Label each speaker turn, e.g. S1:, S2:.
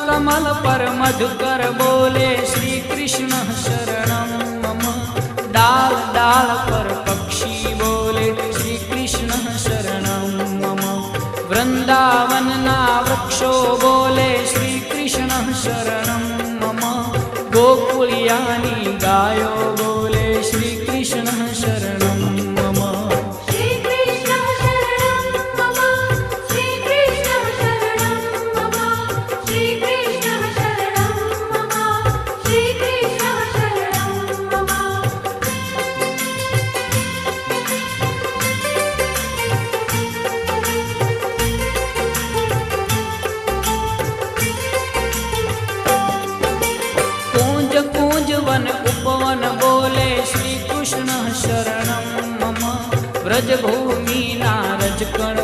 S1: कमल पर मधुकर बोले श्री कृष्ण शरणं मम। डाल डाल पर पक्षी बोले श्री कृष्ण शरणं मम। वृंदावन ना वृक्षो बोले श्री कृष्ण शरणं मम। गोकुलियानी गायो बोले श्री कृष्ण शरणं मम।
S2: श्री कृष्ण शरणं मम। श्री कृष्ण शरणं मम। श्री कृष्ण शरणं मम। श्री कृष्ण शरणं मम।
S1: कूंज कूंज वन उपवन बोले श्री कृष्ण शरणं मम। व्रज भूमि ना रजकण